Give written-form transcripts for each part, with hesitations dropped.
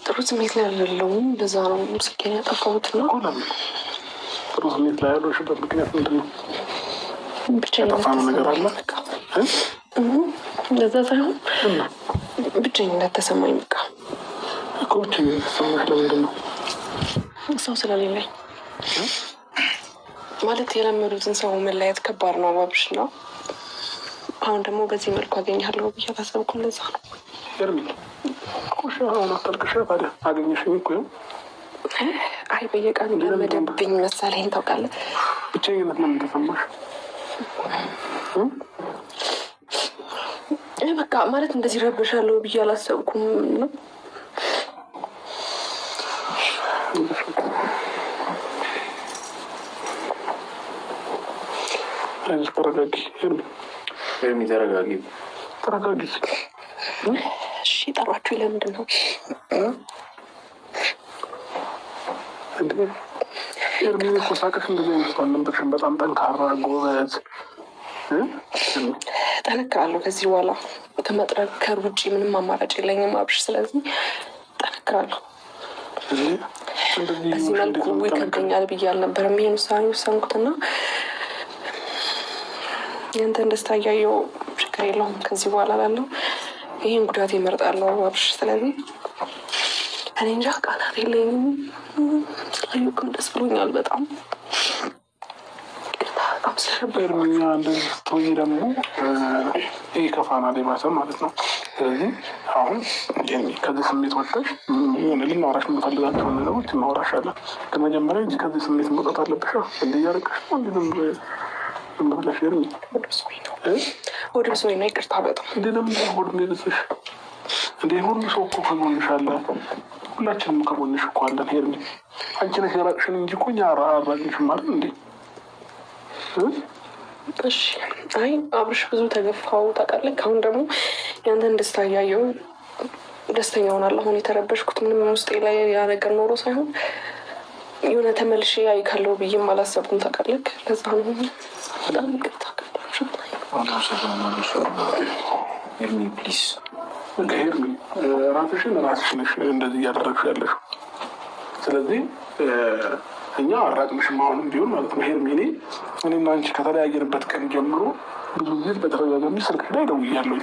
ጥሩ ስሜት ላይ አይደለሁም። በዛ ነው ስልኬን ያጠፋሁት ነው። ጥሩ ስሜት ላይ ያለሽበት ምክንያት ምንድን ነው? ብቸኝነት ነገር አለ እንደዛ ሳይሆን ብቸኝነት ተሰማኝ። በቃ እኮ ብቸኝነት ተሰማሽ ለምንድን ነው? ሰው ስለሌለኝ ማለት የለመዱትን ሰው መለያየት ከባድ ነው አባብሽ ነው። አሁን ደግሞ በዚህ መልኩ አገኘሃለሁ ብዬ አላሰብኩም። ለዛ ነው ኤርሚ ቁሽ አሁን አታልቅሽ። ታዲያ አገኘሽኝ እኮ አይ በየቀኑ ለመደብኝ መሰለኝ። ታውቃለህ ብቸኝነት ለምን ተሰማሽ? በቃ ማለት እንደዚህ ረብሻለሁ ብዬ አላሰብኩም ነው። ተረጋጊ ኤርሚ ተረጋጊ። እሺ ጠራችሁ ለምንድን ነው? ኤርሚ እኮ ሳቅሽ እንደዚህ አይነት አልነበርሽም። በጣም ጠንካራ ጎበዝ። ጠነክራለሁ። ከዚህ በኋላ ከመጠንከር ውጭ ምንም አማራጭ የለኝም አብርሽ። ስለዚህ ጠነክራለሁ። በዚህ መልኩ ይከብደኛል ብዬ አልነበረም ይሄን ውሳኔ ወሰንኩትና ያንተን ደስታ እያየሁ ችግር የለውም ከዚህ በኋላ ላለው ይህን ጉዳት ይመርጣለሁ አብርሽ። ስለዚህ እኔ እንጃ ቃላት የለኝም። ስላየሁክም ደስ ብሎኛል በጣም በጣም ስለሸበርምኛ እንደዚህ ስትሆኚ ደግሞ ይህ ከፋና ሌባሰ ማለት ነው። ስለዚህ አሁን ከዚህ ስሜት ወጥተሽ ልናወራሽ የምንፈልጋቸውን ነገሮች እናወራሻለን። ከመጀመሪያ እንጂ ከዚህ ስሜት መውጣት አለብሽ። እንደ እያረቀሽ ነው እንዲ ብለሽ ኤርሚ ወደ ብሶኝ ነው። ይቅርታ በጣም እንደ ለምን ሆድ ሚልስሽ እንደ ሁሉ ሰው እኮ ከጎንሽ አለ። ሁላችንም ከጎንሽ እኮ አለን ኤርሚ። አንቺ ነሽ የራቅሽን እንጂ እኮ እኛ አራቅንሽም አይደል እንዴ? እሺ አይ አብርሽ ብዙ ተገፋው ታውቃለህ። አሁን ደግሞ ያንተን ደስታ እያየሁ ደስተኛ ሆናለሁ። አሁን የተረበሽኩት ምንም ውስጤ ላይ ያ ነገር ኖሮ ሳይሆን የሆነ ተመልሼ አይካለው ብዬም አላሰብኩም ታውቃለህ። ለዛ ነው በጣም ይቅርታ። ኤርሚ ፕሊዝ ኤርሚ ራስሽን ነሽ እንደዚህ እያደረግሽ ያለሽ። ስለዚህ እኛ አራቅንሽም አሁንም ቢሆን ማለት ነው ኤርሚ። እኔና አንቺ ከተለያየንበት ቀን ጀምሮ ብዙ ጊዜ በተደጋጋሚ ስልክሽ ላይ ደውያለሁ።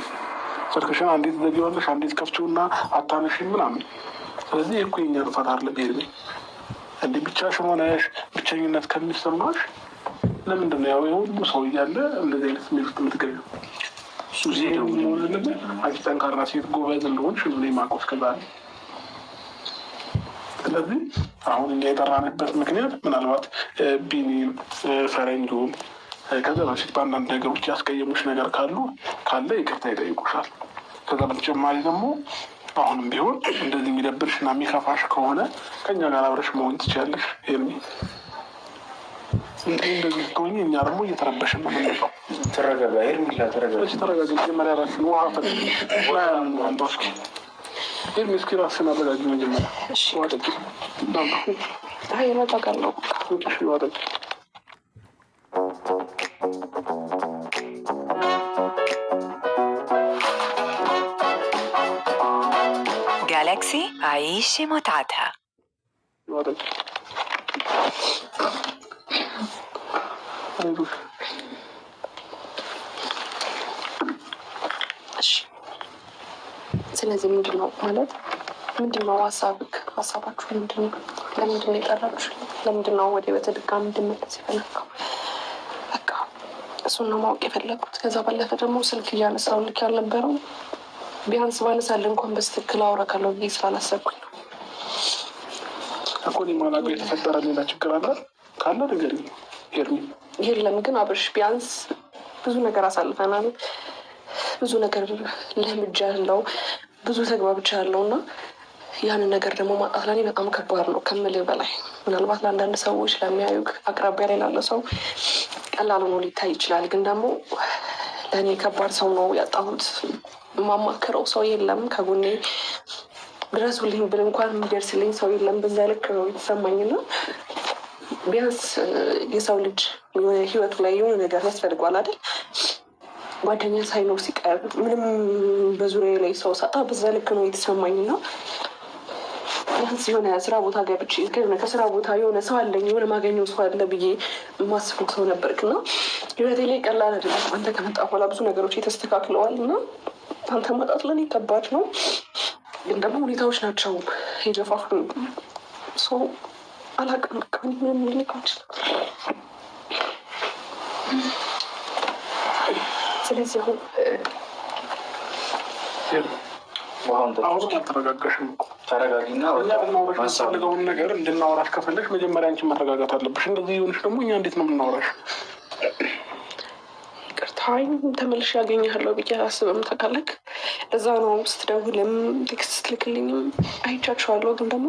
ስልክሽን አንዴት ዘጊዋለሽ፣ አንዴት ከፍቺውና አታነሺም ምናምን። ስለዚህ እኮ የኛ ጥፋት አይደለም ኤርሚ። እንዲህ ብቻሽን ሆነሽ ብቸኝነት ከሚሰማሽ ለምንድን ነው ያው የሁሉ ሰው እያለ እንደዚህ አይነት ስሜት ውስጥ የምትገቢው? አንቺ ጠንካራ ሴት ጎበዝ እንደሆንሽ እኔ የማውቀው እስከዛሬ። ስለዚህ አሁን እኛ የጠራንበት ምክንያት ምናልባት ቢኒን ፈረንጁን ከዛ በፊት በአንዳንድ ነገሮች ያስቀየሙሽ ነገር ካለ ይቅርታ ይጠይቁሻል። ከዛ በተጨማሪ ደግሞ አሁንም ቢሆን እንደዚህ የሚደብርሽ እና የሚከፋሽ ከሆነ ከእኛ ጋር አብረሽ መሆን ትችያለሽ ኤርሚ። እንደዚህ ስትሆኚ እኛ ደግሞ እየተረበሽን ነው የምንለው። ተረጋጋ ኤርሚ፣ ተረጋጋ። መጀመሪያ ራስን ውሃ አንተ እስኪ ኤርሚ፣ እስኪ ራስን አረጋጊ መጀመሪያ። ውሃ ጠጪ። እረጋጋለሁ። ውሃ ጠጪ። جالاكسي عيش متعتها. ስለዚህ ምንድን ነው ማለት ምንድን ነው ሀሳባችሁ ምንድን ነው? ለምንድን ነው የጠራችሁ? ለምንድን ነው ወደ በተድጋሚ እንድመለስ የፈለግከው? በቃ እሱን ነው ማወቅ የፈለግኩት። ከዛ ባለፈ ደግሞ ስልክ እያነሳው ልክ ያልነበረው ቢያንስ ባነሳል እንኳን በስትክክል አውራካለሁ ብዬ ስላላሰብኩኝ ነው እኮ። ማላውቀው የተፈጠረ ሌላ ችግር አለ ካለ ነገር ኤርሚ። የለም ግን አብርሽ ቢያንስ ብዙ ነገር አሳልፈናል። ብዙ ነገር ለምጃለሁ፣ ብዙ ተግባብቻለሁ እና ያንን ነገር ደግሞ ማጣት ለኔ በጣም ከባድ ነው ከምልህ በላይ። ምናልባት ለአንዳንድ ሰዎች ለሚያዩ አቅራቢያ ላይ ላለ ሰው ቀላል ሆኖ ሊታይ ይችላል። ግን ደግሞ ለእኔ ከባድ ሰው ነው ያጣሁት። የማማክረው ሰው የለም ከጎኔ ድረሱልኝ ብል እንኳን የሚደርስልኝ ሰው የለም። በዛ ልክ ነው የተሰማኝና ቢያንስ የሰው ልጅ ህይወቱ ላይ የሆነ ነገር ያስፈልገዋል አይደል? ጓደኛ ሳይኖር ሲቀር ምንም በዙሪያ ላይ ሰው ሳጣ በዛ ልክ ነው የተሰማኝ እና ቢያንስ የሆነ ስራ ቦታ ገብቼ ከስራ ቦታ የሆነ ሰው አለኝ የሆነ ማገኘው ሰው አለ ብዬ የማስበው ሰው ነበርክ እና ህይወቴ ላይ ቀላል አይደለም። አንተ ከመጣ በኋላ ብዙ ነገሮች ተስተካክለዋል እና አንተ መጣት ለእኔ ከባድ ነው፣ ግን ደግሞ ሁኔታዎች ናቸው የገፋፉ ሰው አላውቅም። በቃ ምንም ልልካች። ስለዚህ አሁን አልተረጋጋሽም። ተረጋጊና ማሳልገውን ነገር እንድናወራሽ ከፈለሽ መጀመሪያ አንቺን መረጋጋት አለብሽ። እንደዚህ የሆንሽ ደግሞ እኛ እንዴት ነው የምናወራሽ? ይቅርታኝ ተመልሼ ያገኘሃለሁ ብዬ አላስብም። ታውቃለህ፣ ለዛ ነው ስትደውልም ቴክስት ስትልክልኝም አይቻችኋለሁ። ግን ደግሞ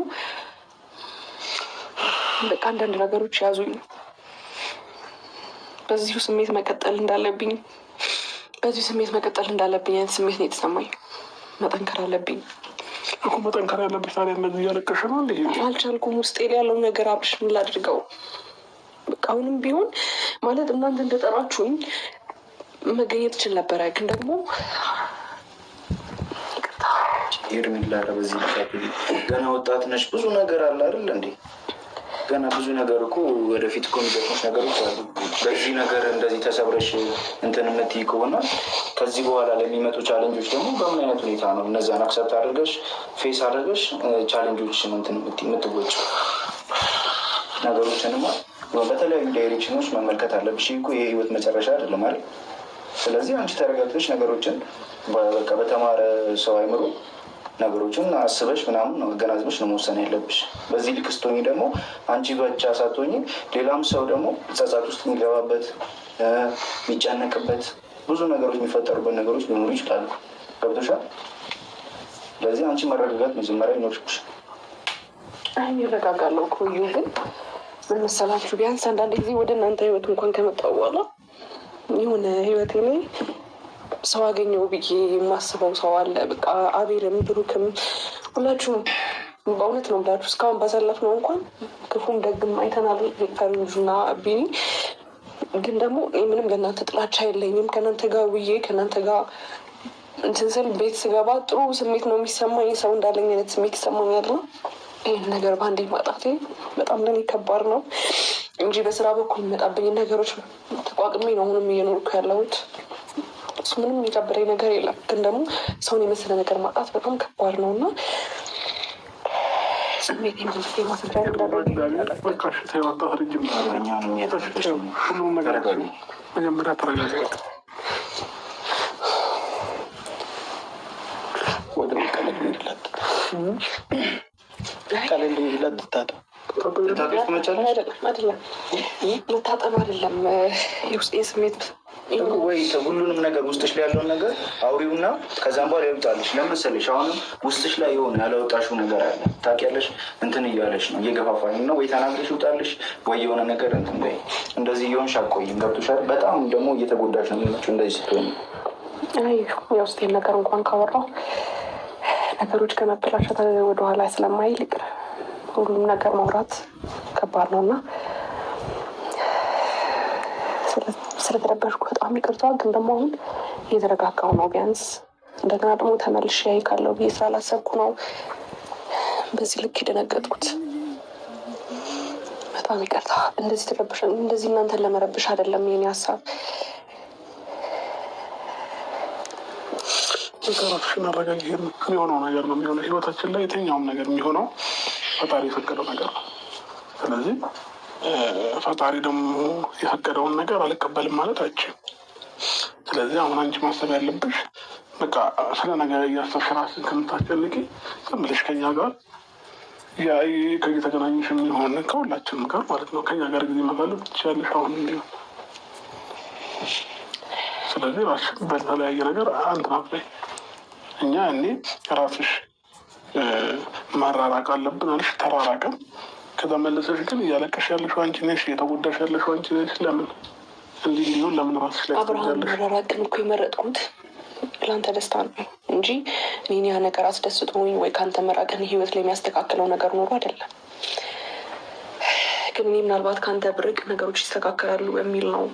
በቃ አንዳንድ ነገሮች ያዙኝ። በዚሁ ስሜት መቀጠል እንዳለብኝ አይነት ስሜት ነው የተሰማኝ። መጠንከር አለብኝ እኮ መጠንከር ያለብሽ። ታዲያ እንደዚህ እያለቀሽ ነው እንዴ? አልቻልኩም። ውስጤ ላይ ያለው ነገር አብርሽ ምን ላድርገው? በቃ አሁንም ቢሆን ማለት እናንተ እንደጠራችሁኝ መገኘት እችል ነበረ፣ ግን ደግሞ ሄርሜላ በዚህ ገና ወጣት ነች። ብዙ ነገር አለ አይደል እንዴ? ገና ብዙ ነገር እኮ ወደፊት እኮ የሚገጥሙሽ ነገሮች አሉ። በዚህ ነገር እንደዚህ ተሰብረሽ እንትን የምትይ ከሆነ ከዚህ በኋላ ለሚመጡ ቻሌንጆች ደግሞ በምን አይነት ሁኔታ ነው እነዛን አክሰፕት አድርገሽ ፌስ አድርገሽ ቻሌንጆችን እንትን የምትወጪ? ነገሮችንማ በተለያዩ ዳይሬክሽኖች መመልከት አለብሽ እኮ። የህይወት መጨረሻ አይደለም አይደል? ስለዚህ አንቺ ተረጋግተሽ ነገሮችን በቃ በተማረ ሰው አይምሮ ነገሮችን አስበሽ ምናምን ነው አገናዝበሽ ነው መወሰን ያለብሽ። በዚህ ልክ ስትሆኚ ደግሞ አንቺ ብቻ ሳትሆኚ ሌላም ሰው ደግሞ ጸጸት ውስጥ የሚገባበት የሚጨነቅበት ብዙ ነገሮች የሚፈጠሩበት ነገሮች ሊኖሩ ይችላሉ። ገብቶሻል? ስለዚህ አንቺ መረጋጋት መጀመሪያ ይኖርብሽ። ይረጋጋለሁ እኮ ግን ምን መሰላችሁ፣ ቢያንስ አንዳንድ ጊዜ ወደ እናንተ ህይወት እንኳን ከመጣሁ በኋላ የሆነ ህይወቴ ላይ ሰው አገኘው ብዬ የማስበው ሰው አለ። በቃ አቤልም ብሩክም ሁላችሁም በእውነት ነው ብላችሁ እስካሁን ባሳለፍነው እንኳን ክፉም ደግም አይተናል። ፈረንጁና ቢኒ ግን ደግሞ ምንም ለእናንተ ጥላቻ የለኝም። ከእናንተ ጋር ውዬ ከእናንተ ጋር እንትን ስል ቤት ስገባ ጥሩ ስሜት ነው የሚሰማኝ። ሰው እንዳለኝ አይነት ስሜት ይሰማኛል ነው። ይህን ነገር በአንዴ ማጣቴ በጣም ለኔ ከባድ ነው እንጂ በስራ በኩል የሚመጣብኝ ነገሮች ተቋቁሜ ነው አሁንም እየኖርኩ ያለሁት። እሱ ምንም የሚቀበለኝ ነገር የለም። ግን ደግሞ ሰውን የመሰለ ነገር ማጣት በጣም ከባድ ነው እና ስሜት ማስረጃ ሁሉም ነገር መጀመሪያ ተረጋጋ። ወደ ቀለል እንዲላት መታጠብ አይደለም የውስጤን ስሜት ወይ ሁሉንም ነገር ውስጥሽ ላይ ያለውን ነገር አውሪውና ከዛም በኋላ ይወጣልሽ። ለምሳሌሽ አሁንም ውስጥሽ ላይ የሆነ ያላወጣሽው ነገር አለ ታውቂያለሽ። እንትን እያለሽ ነው እየገፋፋኝ ነው። ወይ ተናግረሽ ይወጣልሽ ወይ የሆነ ነገር እንትን በይ። እንደዚህ እየሆንሽ አትቆይም። ገብቶሻል? በጣም ደግሞ እየተጎዳሽ ነው የሚመጪው እንደዚህ ስትሆኝ። አይ የውስጤን ነገር እንኳን ካወራው ነገሮች ከመበላሸት ወደኋላ ስለማይል ይቅር። ሁሉም ነገር ማውራት ከባድ ነው እና ስለተረበሽኩ በጣም ይቅርታ። ግን ደግሞ አሁን እየተረጋጋሁ ነው ቢያንስ። እንደገና ደግሞ ተመልሼ ካለው ብዬ ስላላሰብኩ ነው በዚህ ልክ የደነገጥኩት። በጣም ይቅርታ። እንደዚህ ተረበሽን እንደዚህ እናንተን ለመረብሽ አይደለም የኔ ሀሳብ። ነገሮችን አረጋጊ። የሚሆነው ነገር ነው የሚሆነው። ህይወታችን ላይ የትኛውም ነገር የሚሆነው ፈጣሪ የፈቀደው ነገር ነው። ስለዚህ ፈጣሪ ደግሞ የፈቀደውን ነገር አልቀበልም ማለት አይችልም። ስለዚህ አሁን አንቺ ማሰብ ያለብሽ በቃ ስለ ነገር እያሰብሽ ራስን ከምታስጨንቂ ዝም ብለሽ ከኛ ጋር ከየተገናኘሽ የሚሆን ከሁላችንም ጋር ማለት ነው ከኛ ጋር ጊዜ መፈለግ ትችያለሽ አሁን እንዲሆን። ስለዚህ ራስሽ በተለያየ ነገር አንትናት ላይ እኛ እኔ ራስሽ ማራራቅ አለብን አለሽ፣ ተራራቅን። ከዛ መለሰሽ ግን እያለቀሽ ያለሽው አንቺ ነሽ፣ እየተጎዳሽ ያለሽው አንቺ ነሽ። ለምን እንዲህ ሊሆን ለምን ራስሽ ላይ አብርሃም መራራቅን እኮ የመረጥኩት ለአንተ ደስታ ነው እንጂ እኔን ያ ነገር አስደስቶኝ ወይ ከአንተ መራቅን ህይወት ላይ የሚያስተካክለው ነገር ኖሮ አይደለም። ግን እኔ ምናልባት ከአንተ ብርቅ ነገሮች ይስተካከላሉ የሚል ነው